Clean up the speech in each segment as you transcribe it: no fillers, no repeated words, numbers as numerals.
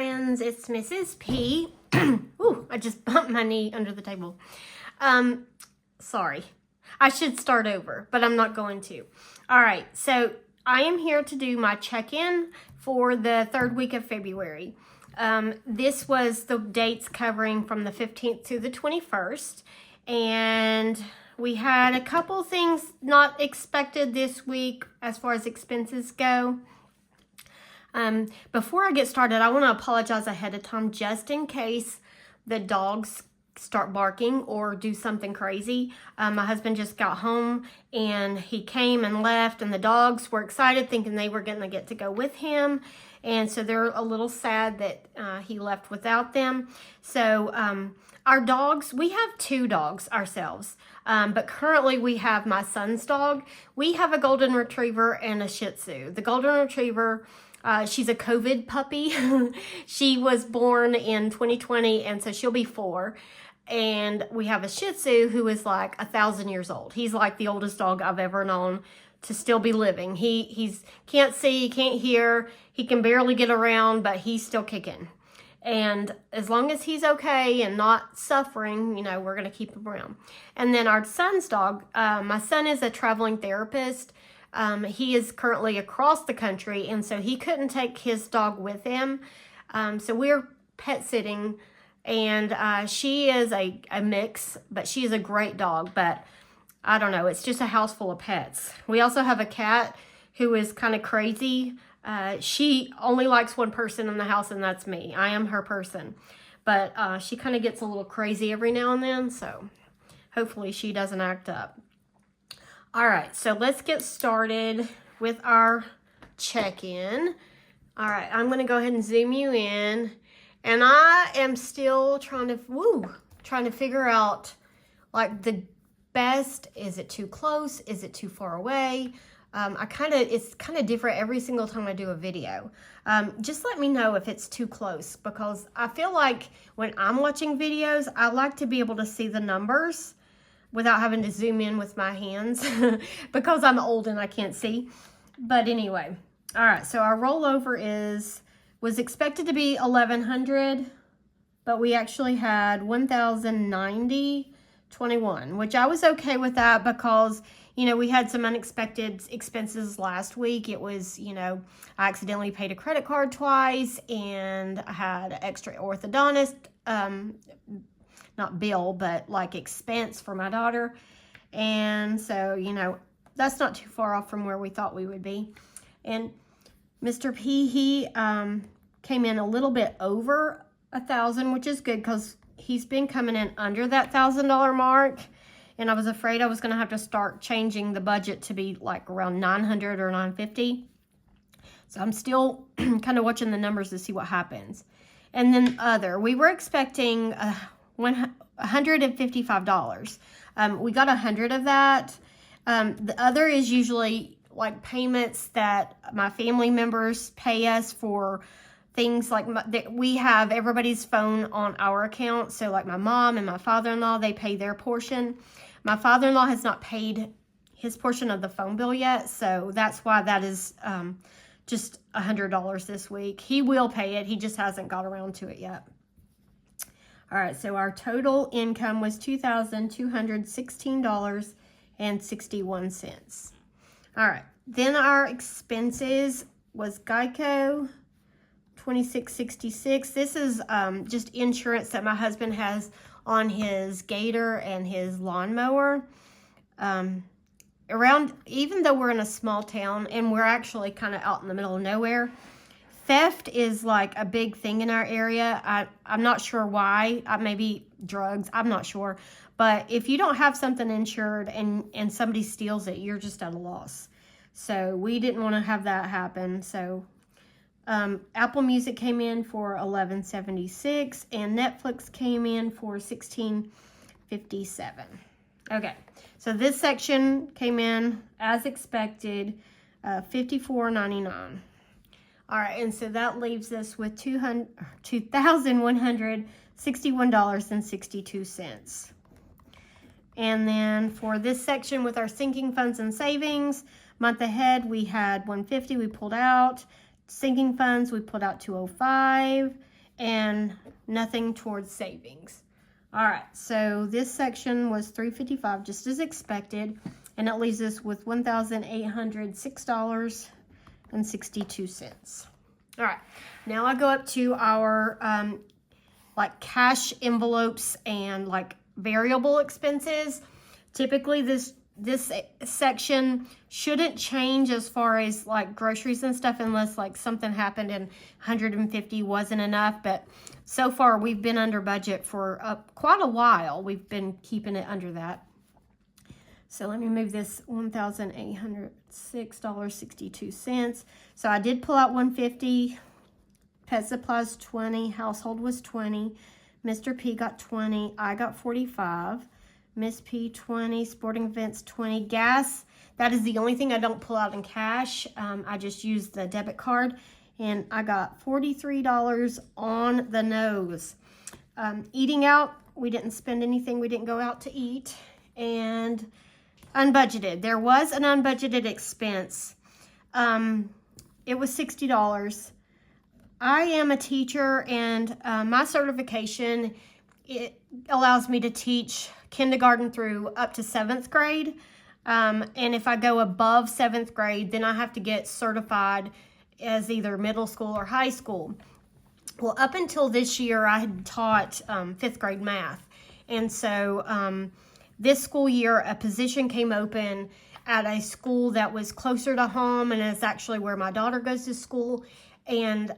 friends, it's Mrs. P. Ooh, I just bumped my knee under the table. Sorry. I should start over, but I'm not going to. All right, so I am here to do my check-in for the third week of February. This was the dates covering from the 15th to the 21st, and we had a couple things not expected this week as far as expenses go. Before I get started, I want to apologize ahead of time just in case the dogs start barking or do something crazy. My husband just got home and he came and left, and the dogs were excited thinking they were going to get to go with him, and so they're a little sad that he left without them. So our dogs, we have 2 dogs ourselves, but currently we have my son's dog. We have a golden retriever and a Shih Tzu. The golden retriever, she's a COVID puppy. She was born in 2020, and so she'll be 4. And we have a Shih Tzu who is like 1,000 years old. He's like the oldest dog I've ever known to still be living. He's can't see, can't hear, he can barely get around, but he's still kicking. And as long as he's okay and not suffering, you know, we're going to keep him around. And then our son's dog, my son is a traveling therapist. He is currently across the country, and so he couldn't take his dog with him. So we're pet sitting, and she is a mix, but she is a great dog. But I don't know, it's just a house full of pets. We also have a cat who is kind of crazy. She only likes one person in the house, and that's me. I am her person. But she kind of gets a little crazy every now and then, so hopefully she doesn't act up. All right, so let's get started with our check-in. All right, I'm going to go ahead and zoom you in. And I am still trying to figure out, like, the best. Is it too close? Is it too far away? It's kind of different every single time I do a video. Just let me know if it's too close, because I feel like when I'm watching videos, I like to be able to see the numbers without having to zoom in with my hands because I'm old and I can't see. But anyway, all right, so our rollover was expected to be $1,100, but we actually had $1,090.21, which I was okay with that because, you know, we had some unexpected expenses last week. It was, you know, I accidentally paid a credit card twice, and I had an extra orthodontist, not bill, but like expense for my daughter. And so, you know, that's not too far off from where we thought we would be. And Mr. P, he came in a little bit over 1,000, which is good because he's been coming in under that $1,000 mark. And I was afraid I was going to have to start changing the budget to be like around 900 or 950. So I'm still kind of watching the numbers to see what happens. And then we were expecting $155. We got 100 of that. The other is usually like payments that my family members pay us for things like we have everybody's phone on our account. So like my mom and my father-in-law, they pay their portion. My father-in-law has not paid his portion of the phone bill yet. So that's why that is just $100 this week. He will pay it. He just hasn't got around to it yet. All right, so our total income was $2,216.61. All right, then our expenses was Geico, $26.66. This is just insurance that my husband has on his Gator and his lawnmower. Even though we're in a small town and we're actually kind of out in the middle of nowhere, theft is like a big thing in our area. I'm not sure why. Maybe drugs. I'm not sure. But if you don't have something insured and somebody steals it, you're just at a loss. So we didn't want to have that happen. So Apple Music came in for $11.76, and Netflix came in for $16.57. Okay, so this section came in as expected, $54.99. All right, and so that leaves us with $2,161.62. And then for this section with our sinking funds and savings, month ahead we had $150 we pulled out. Sinking funds, we pulled out $205. and nothing towards savings. All right, so this section was $355, just as expected, and it leaves us with $1,806.62. All right, now I go up to our like cash envelopes and like variable expenses. Typically this section shouldn't change as far as like groceries and stuff unless like something happened and 150 wasn't enough, but so far we've been under budget for quite a while. We've been keeping it under that. So let me move this $1,806.62. So I did pull out 150. Pet supplies 20, household was 20, Mr. P got 20, I got 45, Miss P 20, sporting events 20, gas, that is the only thing I don't pull out in cash. I just use the debit card, and I got $43 on the nose. Eating out, we didn't spend anything, we didn't go out to eat, and unbudgeted. There was an unbudgeted expense. It was $60. I am a teacher, and my certification, it allows me to teach kindergarten through up to 7th grade. And if I go above 7th grade, then I have to get certified as either middle school or high school. Well, up until this year, I had taught 5th grade math. And so this school year, a position came open at a school that was closer to home, and it's actually where my daughter goes to school. And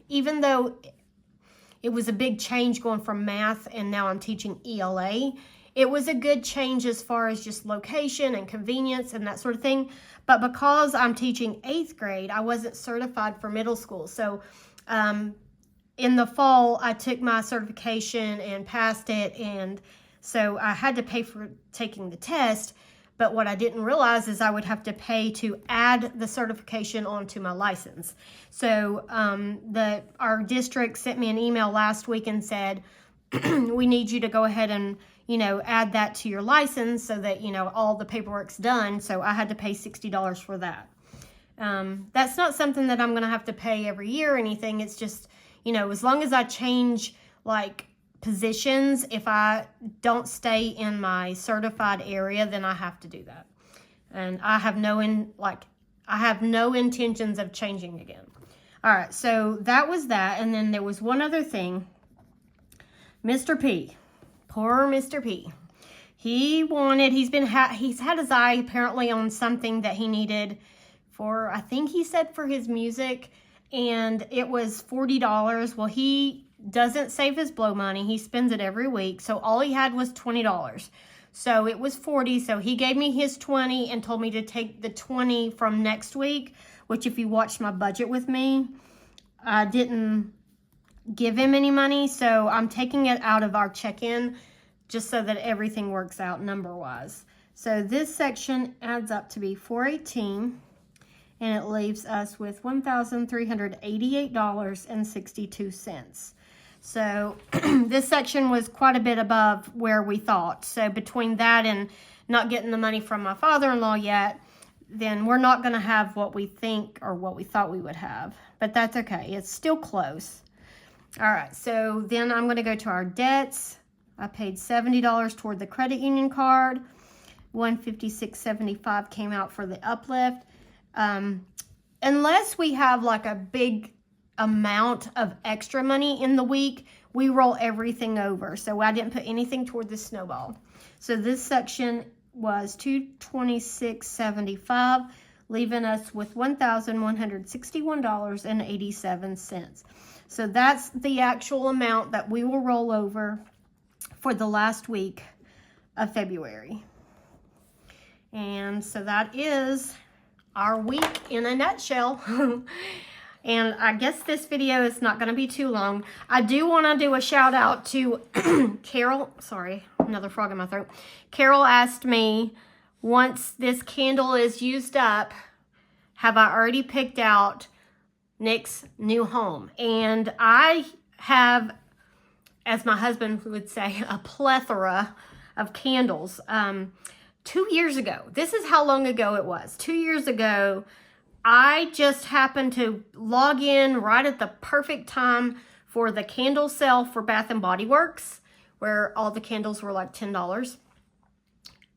even though it was a big change going from math and now I'm teaching ELA, it was a good change as far as just location and convenience and that sort of thing. But because I'm teaching 8th grade, I wasn't certified for middle school. So in the fall, I took my certification and passed it. And so I had to pay for taking the test. But what I didn't realize is I would have to pay to add the certification onto my license. So our district sent me an email last week and said, we need you to go ahead and, add that to your license so that, all the paperwork's done. So I had to pay $60 for that. That's not something that I'm going to have to pay every year or anything. It's just, as long as I change like positions, if I don't stay in my certified area, then I have to do that. And I have no intentions of changing again. All right, so that was that. And then there was one other thing. Mr. P, poor Mr. P. He's had his eye apparently on something that he needed for, I think he said for his music, and it was $40. Well, he doesn't save his blow money. He spends it every week. So all he had was $20. So it was $40. So he gave me his $20 and told me to take the $20 from next week, which if you watched my budget with me, I didn't give him any money. So I'm taking it out of our check-in just so that everything works out number-wise. So this section adds up to be $418, and it leaves us with $1,388.62. So this section was quite a bit above where we thought. So between that and not getting the money from my father-in-law yet, then we're not going to have what we think or what we thought we would have. But that's okay. It's still close. All right. So then I'm going to go to our debts. I paid $70 toward the credit union card. $156.75 came out for the uplift. Unless we have like a big amount of extra money in the week, we roll everything over. So I didn't put anything toward the snowball. So this section was $226.75, leaving us with $1,161.87. So that's the actual amount that we will roll over for the last week of February. And so that is our week in a nutshell. And I guess this video is not going to be too long. I do want to do a shout out to Carol. Sorry, another frog in my throat. Carol asked me, once this candle is used up, have I already picked out Nick's new home? And I have, as my husband would say, a plethora of candles. 2 years ago, this is how long ago it was. 2 years ago, I just happened to log in right at the perfect time for the candle sale for Bath and Body Works, where all the candles were like $10.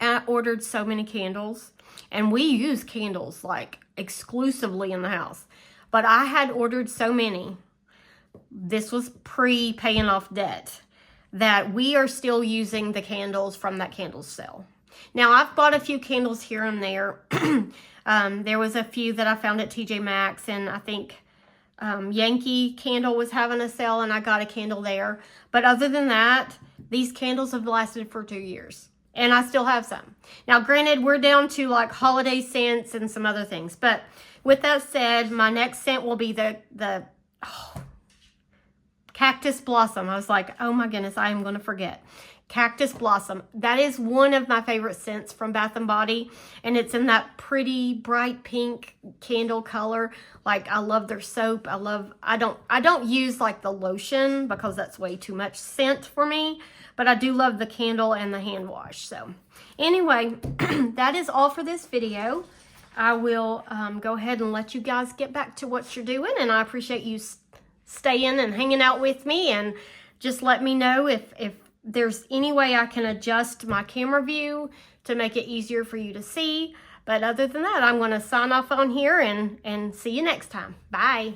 And I ordered so many candles, and we use candles like exclusively in the house. But I had ordered so many, this was pre-paying off debt, that we are still using the candles from that candle sale. Now, I've bought a few candles here and there. There was a few that I found at TJ Maxx, and I think Yankee Candle was having a sale, and I got a candle there. But other than that, these candles have lasted for 2 years, and I still have some. Now, granted, we're down to like holiday scents and some other things. But with that said, my next scent will be the Cactus Blossom. I was like, oh my goodness, I am going to forget. Cactus Blossom. That is one of my favorite scents from Bath and Body, and it's in that pretty bright pink candle color. Like, I love their soap. I don't use like the lotion because that's way too much scent for me, but I do love the candle and the hand wash. So anyway, that is all for this video. I will go ahead and let you guys get back to what you're doing, and I appreciate you staying and hanging out with me, and just let me know if there's any way I can adjust my camera view to make it easier for you to see. But other than that, I'm going to sign off on here and see you next time. Bye.